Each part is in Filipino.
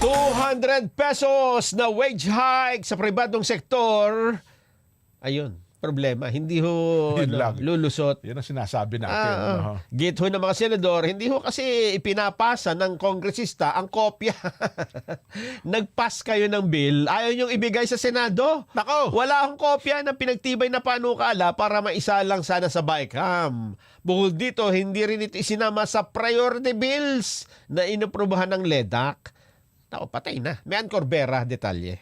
₱200 na wage hike sa pribadong sektor. Ayun, problema. Hindi ho Yun lang. lulusot. Yan ang sinasabi natin. Git ho ng mga senador, hindi ho kasi ipinapasa ng kongresista ang kopya. Nag-pass kayo ng bill, ayaw niyong ibigay sa Senado. Nako! Wala akong kopya ng pinagtibay na panukala para maisa lang sana sa BICAM. Bukod dito, hindi rin ito isinama sa priority bills na inaprubahan ng LEDAC. Nako, patay na. Mian Corbera, detalye.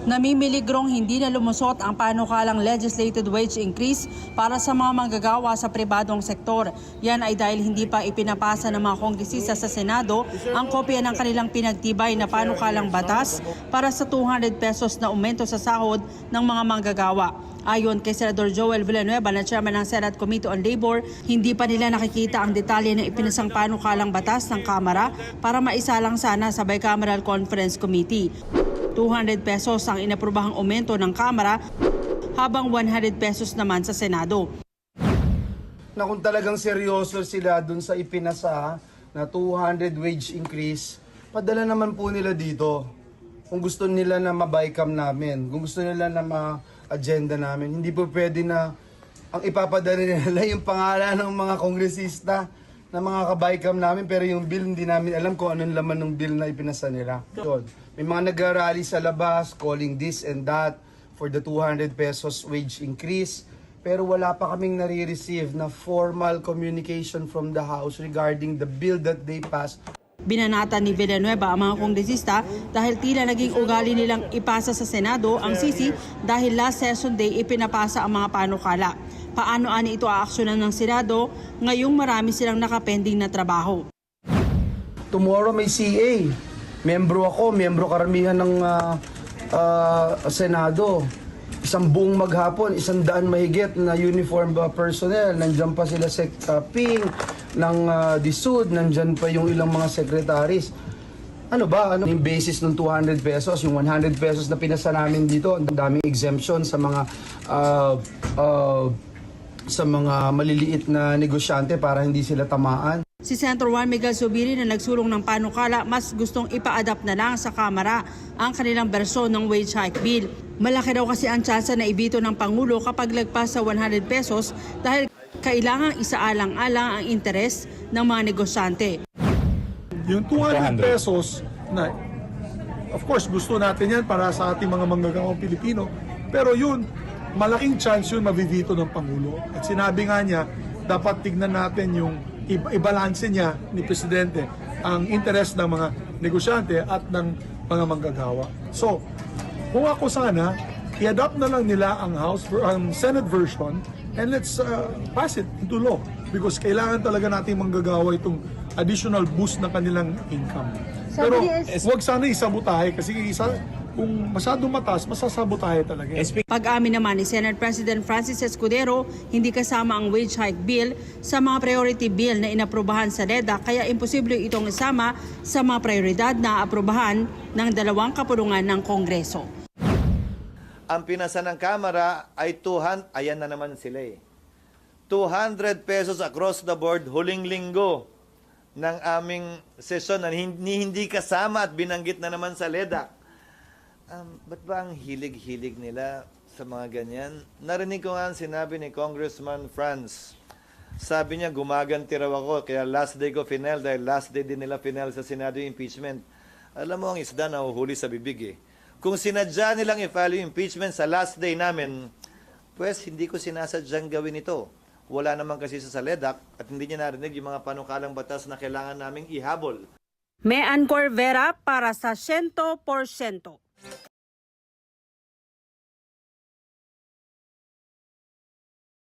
Namimiligrong hindi na lumusot ang panukalang legislated wage increase para sa mga manggagawa sa pribadong sektor. Yan ay dahil hindi pa ipinapasa ng mga kongresista sa Senado ang kopya ng kanilang pinagtibay na panukalang batas para sa ₱200 na aumento sa sahod ng mga manggagawa. Ayon kay Senador Joel Villanueva na chairman ng Senate Committee on Labor, hindi pa nila nakikita ang detalye ng ipinasang panukalang batas ng Kamara para maisalang sana sa Bicameral Conference Committee. ₱200 ang inaprubahang aumento ng Kamara habang ₱100 naman sa Senado. Na kung talagang seryoso sila dun sa ipinasa na 200 wage increase, padala naman po nila dito. Kung gusto nila na ma-BICAM namin, kung gusto nila na ma-agenda namin, hindi po pwede na ang ipapadala nila yung pangalan ng mga kongresista na mga ka-BICAM namin, pero yung bill hindi namin alam kung anong laman ng bill na ipinasa nila. May mga nag-rally sa labas calling this and that for the ₱200 wage increase. Pero wala pa kaming nare-receive na formal communication from the House regarding the bill that they passed. Binanata ni Villanueva ang mga kongresista dahil tila naging ugali nilang ipasa sa Senado ang sisi dahil last session day ipinapasa ang mga panukala. Paano ani ito aaksyonan ng Senado ngayong marami silang nakapending na trabaho? Tomorrow may CA. Membro ako, membro karamihan ng Senado. Isang buong maghapon, 100 mahigit na uniform personnel. Nandiyan pa sila Ping, ng DSUD, nandiyan pa yung ilang mga secretaries. Ano ba? Ano yung basis ng ₱200? Yung ₱100 na pinasa namin dito, ang daming exemption sa mga maliliit na negosyante para hindi sila tamaan. Si Senator Juan Miguel Zubiri na nagsulong ng panukala mas gustong ipa-adapt na lang sa Kamara ang kanilang bersyon ng wage hike bill. Malaki daw kasi ang tsansa na ibito ng Pangulo kapag lagpas sa ₱100 dahil kailangang isaalang-alang ang interes ng mga negosyante. Yung ₱200 na, of course, gusto natin yan para sa ating mga manggagawang Pilipino. Pero yun, malaking chance yun mabibito ng Pangulo. At sinabi nga niya, dapat tignan natin yung ibalanse niya ni Presidente ang interes ng mga negosyante at ng mga manggagawa. So, kung ako sana, i-adopt na lang nila ang Senate version and let's pass it into law because kailangan talaga natin manggagawa itong additional boost ng kanilang income. Pero huwag sana isabotahe kasi kung masyadong mataas, masasabotahe talaga. Pag-amin naman ni Senate President Francis Escudero, hindi kasama ang wage hike bill sa mga priority bill na inaprubahan sa LEDAC kaya imposible itong isama sa mga prioridad na aprubahan ng dalawang kapulungan ng Kongreso. Ang pinasa ng Kamara ay ayan na naman sila ₱200 across the board huling linggo ng aming sesyon na hindi kasama at binanggit na naman sa LEDAC. Ba't ba ang hilig-hilig nila sa mga ganyan? Narinig ko nga ang sinabi ni Congressman Franz. Sabi niya, gumaganti raw ako, kaya last day ko final, dahil last day din nila final sa Senado yung impeachment. Alam mo, ang isda nahuhuli sa bibig Kung sinadya nilang i-file yung impeachment sa last day namin, pues hindi ko sinasadyang gawin ito. Wala naman kasi sa LEDAC at hindi niya narinig yung mga panukalang batas na kailangan naming ihabol. Mian Corbera para sa 100%.